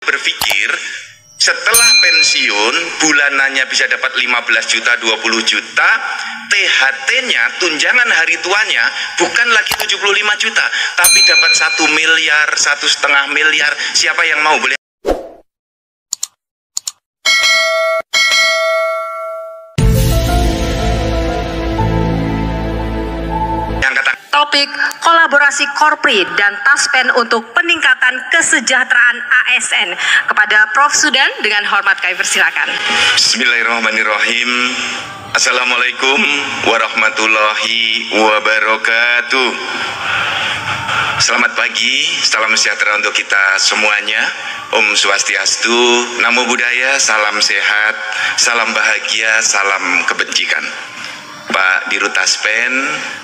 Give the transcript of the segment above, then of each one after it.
berpikir setelah pensiun bulanannya bisa dapat 15 juta, 20 juta, THT-nya, tunjangan hari tuanya bukan lagi 75 juta, tapi dapat 1 miliar, 1,5 miliar. Siapa yang mau? Boleh. Topik kolaborasi Korpri dan Taspen untuk peningkatan kesejahteraan ASN. Kepada Prof. Sudan dengan hormat kami persilakan. Bismillahirrahmanirrahim. Assalamualaikum warahmatullahi wabarakatuh. Selamat pagi, salam sejahtera untuk kita semuanya. Om Swastiastu, Namo Buddhaya, salam sehat, salam bahagia, salam kebajikan. Pak Dirut Taspen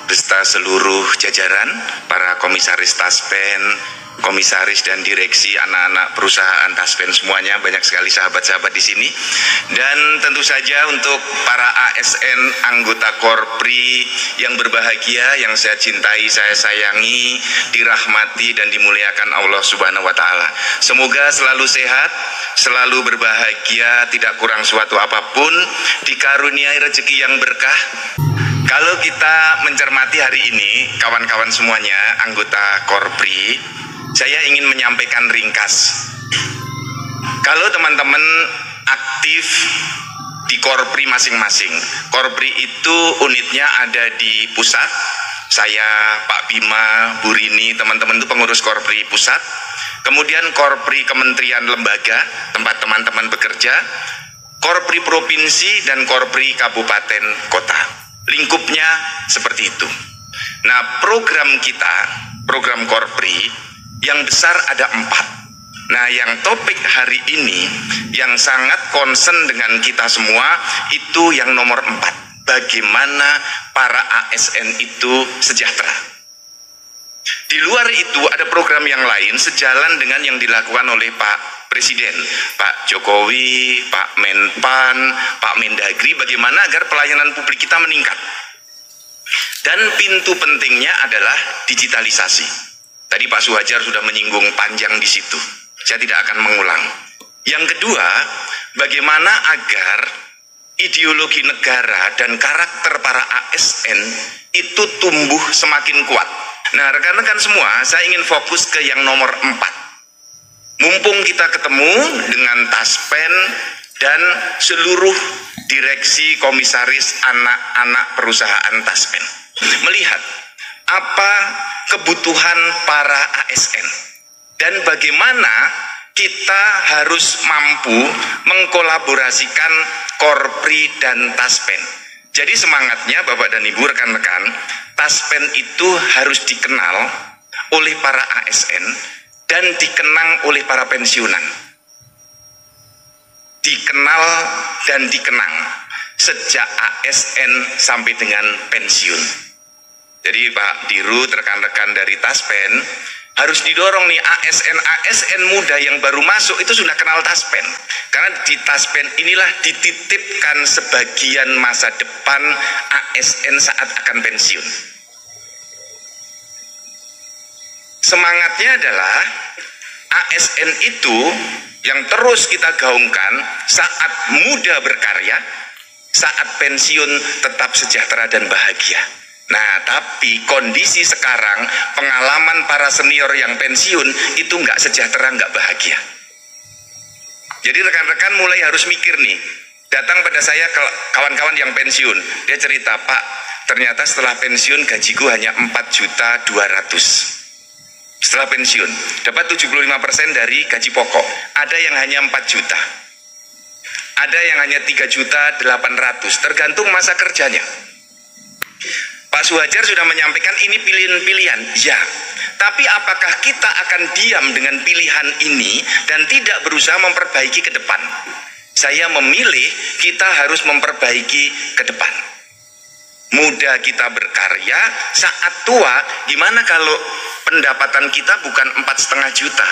beserta seluruh jajaran, para komisaris Taspen, komisaris dan direksi anak-anak perusahaan Taspen semuanya, banyak sekali sahabat-sahabat di sini. Dan tentu saja untuk para ASN anggota Korpri yang berbahagia, yang saya cintai, saya sayangi, dirahmati dan dimuliakan Allah Subhanahu wa taala. Semoga selalu sehat, selalu berbahagia, tidak kurang suatu apapun, dikaruniai rezeki yang berkah. Kalau kita mencermati hari ini, kawan-kawan semuanya, anggota Korpri, saya ingin menyampaikan ringkas. Kalau teman-teman aktif di Korpri masing-masing, Korpri itu unitnya ada di pusat. Saya, Pak Bima, Bu Rini, teman-teman itu pengurus Korpri pusat. Kemudian Korpri kementerian lembaga, tempat teman-teman bekerja, Korpri provinsi dan Korpri kabupaten kota. Lingkupnya seperti itu. Nah, program kita, program Korpri yang besar ada 4. Nah, yang topik hari ini yang sangat concern dengan kita semua itu yang nomor 4. Bagaimana para ASN itu sejahtera. Di luar itu ada program yang lain sejalan dengan yang dilakukan oleh Pak Presiden, Pak Jokowi, Pak Menpan, Pak Mendagri, bagaimana agar pelayanan publik kita meningkat. Dan pintu pentingnya adalah digitalisasi. Tadi Pak Suhajar sudah menyinggung panjang di situ. Saya tidak akan mengulang. Yang kedua, bagaimana agar ideologi negara dan karakter para ASN itu tumbuh semakin kuat. Nah, rekan-rekan semua, saya ingin fokus ke yang nomor 4. Mumpung kita ketemu dengan Taspen dan seluruh direksi komisaris anak-anak perusahaan Taspen, melihat apa kebutuhan para ASN dan bagaimana kita harus mampu mengkolaborasikan Korpri dan Taspen. Jadi semangatnya Bapak dan Ibu rekan-rekan, Taspen itu harus dikenal oleh para ASN dan dikenang oleh para pensiunan. Dikenal dan dikenang sejak ASN sampai dengan pensiun. Jadi Pak Dirut, rekan-rekan dari Taspen, harus didorong nih ASN muda yang baru masuk itu sudah kenal Taspen. Karena di Taspen inilah dititipkan sebagian masa depan ASN saat akan pensiun. Semangatnya adalah ASN itu yang terus kita gaungkan saat muda berkarya, saat pensiun tetap sejahtera dan bahagia. Nah, tapi kondisi sekarang, pengalaman para senior yang pensiun itu nggak sejahtera, nggak bahagia. Jadi rekan-rekan mulai harus mikir nih, datang pada saya kawan-kawan yang pensiun, dia cerita, Pak, ternyata setelah pensiun gajiku hanya 4.200.000. Setelah pensiun, dapat 75% dari gaji pokok. Ada yang hanya 4 juta. Ada yang hanya 3.800.000, tergantung masa kerjanya. Pak Suhajar sudah menyampaikan ini pilihan-pilihan. Ya, tapi apakah kita akan diam dengan pilihan ini dan tidak berusaha memperbaiki ke depan? Saya memilih kita harus memperbaiki ke depan. Muda kita berkarya, saat tua, gimana kalau pendapatan kita bukan 4,5 juta,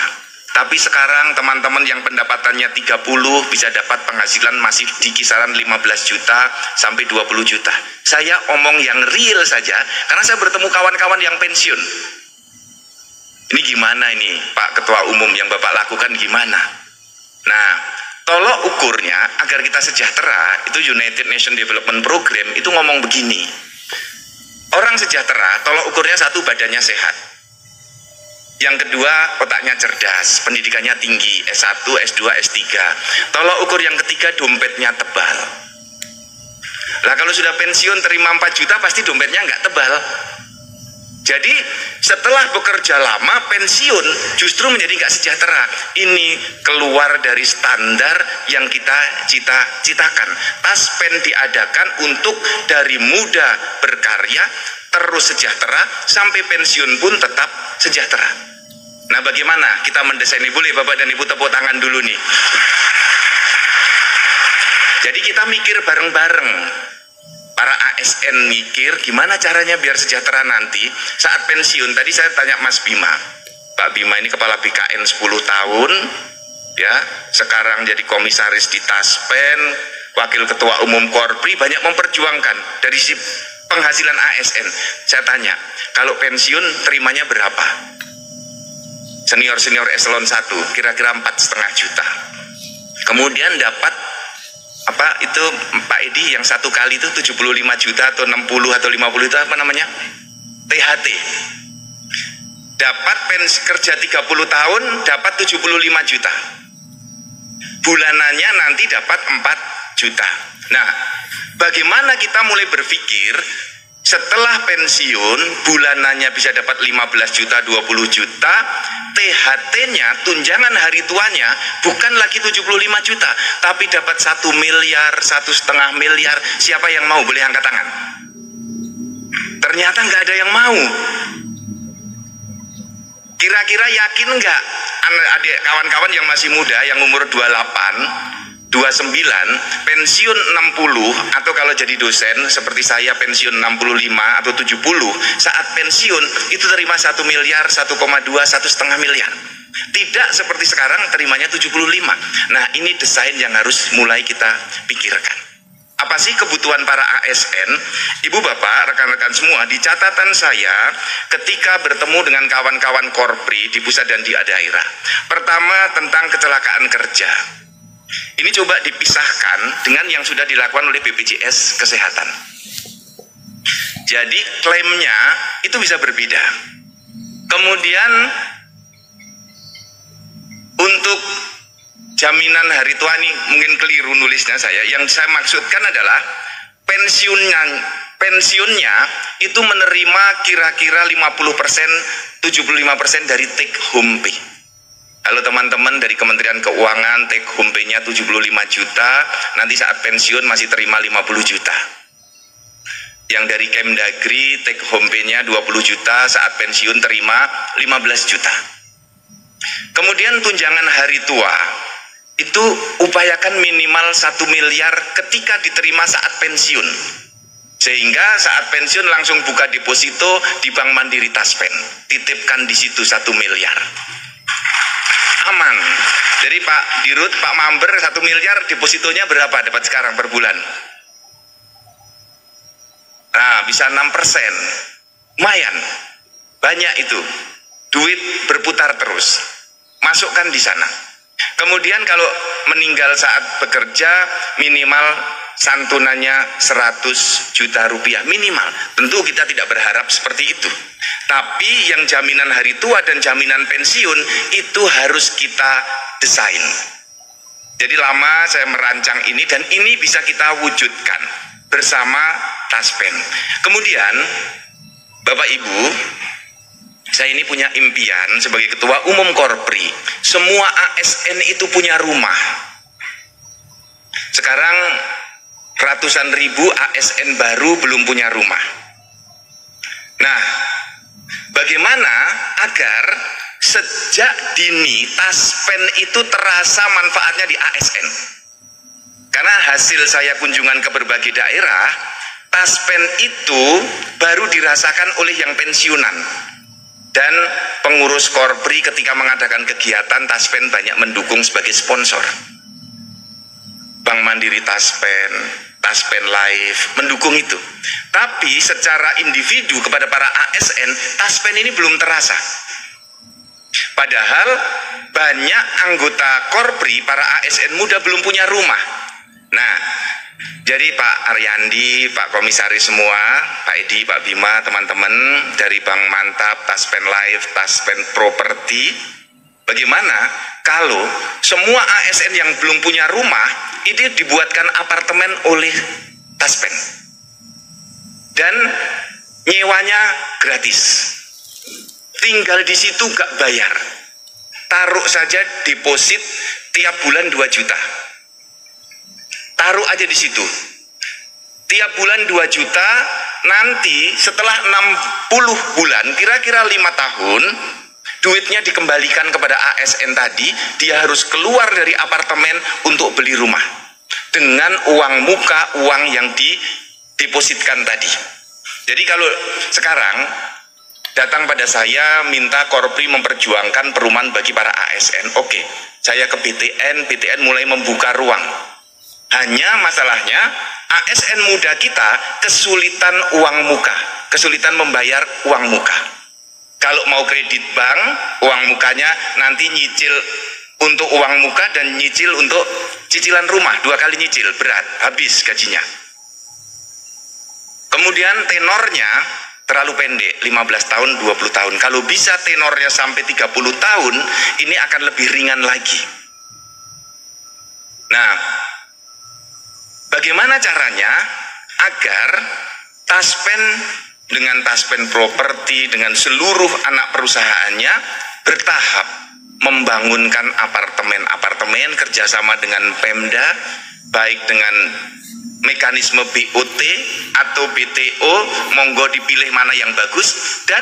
tapi sekarang teman-teman yang pendapatannya 30 bisa dapat penghasilan masih di kisaran 15 juta sampai 20 juta. Saya omong yang real saja, karena saya bertemu kawan-kawan yang pensiun. Ini gimana ini Pak Ketua Umum yang Bapak lakukan gimana? Nah, tolok ukurnya agar kita sejahtera, itu United Nations Development Program itu ngomong begini. Orang sejahtera, tolok ukurnya satu, badannya sehat. Yang kedua, otaknya cerdas, pendidikannya tinggi, S1, S2, S3. Tolok ukur yang ketiga, dompetnya tebal. Lah kalau sudah pensiun terima 4 juta, pasti dompetnya nggak tebal. Jadi setelah bekerja lama pensiun justru menjadi nggak sejahtera. Ini keluar dari standar yang kita cita-citakan. Taspen diadakan untuk dari muda berkarya terus sejahtera sampai pensiun pun tetap sejahtera. Nah, bagaimana kita mendesain ini? Boleh Bapak dan Ibu tepuk tangan dulu nih. Jadi kita mikir bareng-bareng. Para ASN mikir gimana caranya biar sejahtera nanti saat pensiun. Tadi saya tanya Mas Bima. Pak Bima ini kepala BKN 10 tahun, ya, sekarang jadi komisaris di Taspen, wakil ketua umum Korpri, banyak memperjuangkan dari si penghasilan ASN. Saya tanya, kalau pensiun terimanya berapa? Senior eselon 1 kira-kira 4,5 juta. Kemudian dapat itu Pak Edi yang satu kali itu 75 juta atau 60 atau 50 itu apa namanya? THT. Dapat kerja 30 tahun dapat 75 juta. Bulanannya nanti dapat 4 juta. Nah, bagaimana kita mulai berpikir setelah pensiun bulanannya bisa dapat 15 juta, 20 juta, THT-nya, tunjangan hari tuanya bukan lagi 75 juta, tapi dapat 1 miliar, 1,5 miliar. Siapa yang mau? Boleh angkat tangan. Ternyata nggak ada yang mau. Kira-kira yakin nggak adik kawan-kawan yang masih muda, yang umur 28, 29, pensiun 60, atau kalau jadi dosen seperti saya pensiun 65 atau 70, saat pensiun itu terima 1 miliar, 1,2, 1,5 miliar. Tidak seperti sekarang terimanya 75. Nah, ini desain yang harus mulai kita pikirkan. Apa sih kebutuhan para ASN? Ibu bapak, rekan-rekan semua, di catatan saya ketika bertemu dengan kawan-kawan Korpri di pusat dan di daerah. Pertama, tentang kecelakaan kerja. Ini coba dipisahkan dengan yang sudah dilakukan oleh BPJS Kesehatan. Jadi klaimnya itu bisa berbeda. Kemudian untuk jaminan hari tua ini mungkin keliru nulisnya saya. Yang saya maksudkan adalah pensiunnya itu menerima kira-kira 50%, 75% dari take home pay. Halo teman-teman dari Kementerian Keuangan, take home pay-nya 75 juta, nanti saat pensiun masih terima 50 juta. Yang dari Kemdagri, take home pay-nya 20 juta, saat pensiun terima 15 juta. Kemudian tunjangan hari tua, itu upayakan minimal 1 miliar ketika diterima saat pensiun. Sehingga saat pensiun langsung buka deposito di Bank Mandiri Taspen. Titipkan di situ 1 miliar. Aman. Jadi Pak Dirut, Pak Mamber 1 miliar depositonya berapa dapat sekarang per bulan? Nah, bisa 6%. Lumayan. Banyak itu. Duit berputar terus. Masukkan di sana. Kemudian kalau meninggal saat bekerja minimal santunannya 100 juta rupiah minimal. Tentu kita tidak berharap seperti itu. Tapi yang jaminan hari tua dan jaminan pensiun itu harus kita desain. Jadi lama saya merancang ini dan ini bisa kita wujudkan bersama Taspen. Kemudian Bapak Ibu, saya ini punya impian sebagai Ketua Umum Korpri. Semua ASN itu punya rumah. Sekarang ratusan ribu ASN baru belum punya rumah. Nah, bagaimana agar sejak dini Taspen itu terasa manfaatnya di ASN? Karena hasil saya kunjungan ke berbagai daerah, Taspen itu baru dirasakan oleh yang pensiunan. Dan pengurus Korpri ketika mengadakan kegiatan Taspen banyak mendukung sebagai sponsor. Bank Mandiri Taspen, Taspen Live mendukung itu. Tapi secara individu kepada para ASN, Taspen ini belum terasa. Padahal banyak anggota Korpri, para ASN muda belum punya rumah. Nah, jadi Pak Aryandi, Pak Komisaris semua, Pak Edi, Pak Bima, teman-teman dari Bank Mantap, Taspen Life, Taspen Properti, bagaimana kalau semua ASN yang belum punya rumah ini dibuatkan apartemen oleh Taspen dan nyewanya gratis, tinggal di situ gak bayar, taruh saja deposit tiap bulan 2 juta, taruh aja di situ tiap bulan 2 juta, nanti setelah 60 bulan, kira-kira 5 tahun, duitnya dikembalikan kepada ASN tadi. Dia harus keluar dari apartemen untuk beli rumah dengan uang muka, uang yang didepositkan tadi. Jadi kalau sekarang datang pada saya minta Korpri memperjuangkan perumahan bagi para ASN, oke, saya ke BTN mulai membuka ruang. Hanya masalahnya ASN muda kita kesulitan uang muka, kesulitan membayar uang muka. Kalau mau kredit bank, uang mukanya nanti nyicil untuk uang muka dan nyicil untuk cicilan rumah, 2 kali nyicil, berat, habis gajinya. Kemudian tenornya terlalu pendek, 15 tahun, 20 tahun. Kalau bisa tenornya sampai 30 tahun, ini akan lebih ringan lagi. Nah, bagaimana caranya agar Taspen dengan Taspen Properti, dengan seluruh anak perusahaannya bertahap membangunkan apartemen-apartemen kerjasama dengan Pemda, baik dengan mekanisme BOT atau BTO, monggo dipilih mana yang bagus, dan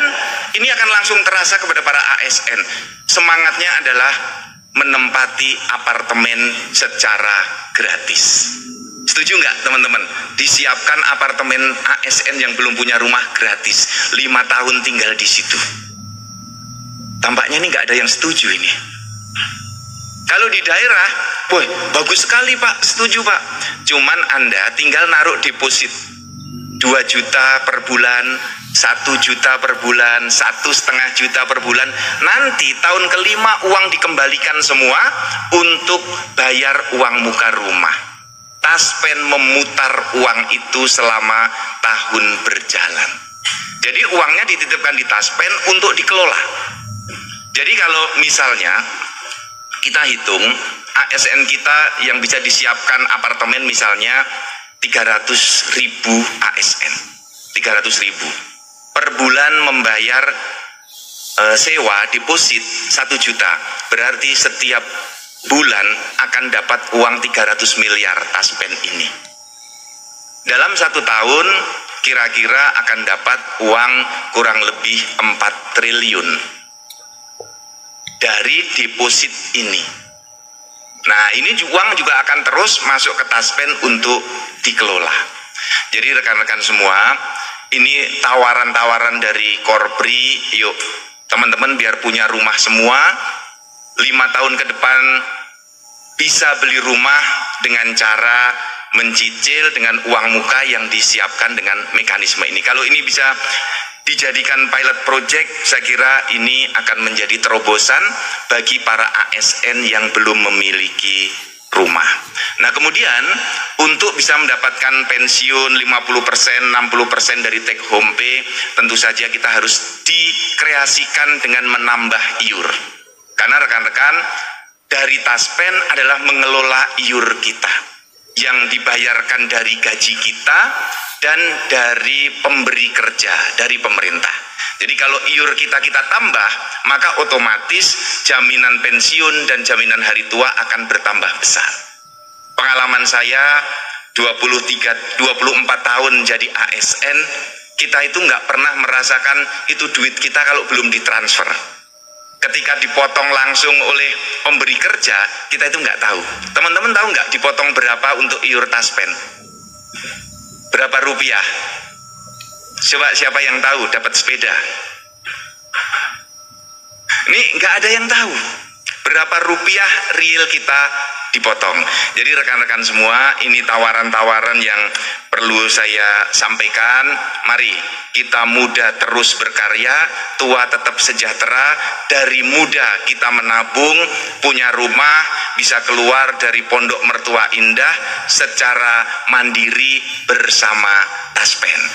ini akan langsung terasa kepada para ASN. Semangatnya adalah menempati apartemen secara gratis. Setuju nggak teman-teman? Disiapkan apartemen ASN yang belum punya rumah gratis, 5 tahun tinggal di situ. Tampaknya ini nggak ada yang setuju ini. Kalau di daerah, boy, bagus sekali Pak, setuju Pak. Cuman Anda tinggal naruh deposit 2 juta per bulan, 1 juta per bulan, 1,5 juta per bulan. Nanti tahun kelima uang dikembalikan semua untuk bayar uang muka rumah. Taspen memutar uang itu selama tahun berjalan. Jadi uangnya dititipkan di Taspen untuk dikelola. Jadi kalau misalnya kita hitung ASN kita yang bisa disiapkan apartemen misalnya 300.000 ASN, 300.000 per bulan membayar sewa deposit 1 juta, berarti setiap bulan akan dapat uang 300 miliar Taspen ini. Dalam 1 tahun kira-kira akan dapat uang kurang lebih 4 triliun dari deposit ini. Nah, ini uang juga akan terus masuk ke Taspen untuk dikelola. Jadi rekan-rekan semua, ini tawaran-tawaran dari Korpri, yuk teman-teman biar punya rumah semua, 5 tahun ke depan bisa beli rumah dengan cara mencicil dengan uang muka yang disiapkan dengan mekanisme ini. Kalau ini bisa dijadikan pilot project, saya kira ini akan menjadi terobosan bagi para ASN yang belum memiliki rumah. Nah, kemudian untuk bisa mendapatkan pensiun 50%, 60% dari take home pay, tentu saja kita harus dikreasikan dengan menambah iur. Karena rekan-rekan, dari Taspen adalah mengelola iur kita yang dibayarkan dari gaji kita dan dari pemberi kerja, dari pemerintah. Jadi kalau iur kita tambah, maka otomatis jaminan pensiun dan jaminan hari tua akan bertambah besar. Pengalaman saya 24 tahun jadi ASN, kita itu nggak pernah merasakan itu duit kita kalau belum ditransfer. Ketika dipotong langsung oleh pemberi kerja, kita itu nggak tahu. Teman-teman tahu nggak dipotong berapa untuk iur Taspen? Berapa rupiah? Coba siapa yang tahu dapat sepeda? Ini nggak ada yang tahu berapa rupiah real kita dipotong. Jadi rekan-rekan semua, ini tawaran-tawaran yang perlu saya sampaikan, mari kita muda terus berkarya, tua tetap sejahtera. Dari muda kita menabung, punya rumah, bisa keluar dari pondok mertua indah secara mandiri bersama Taspen.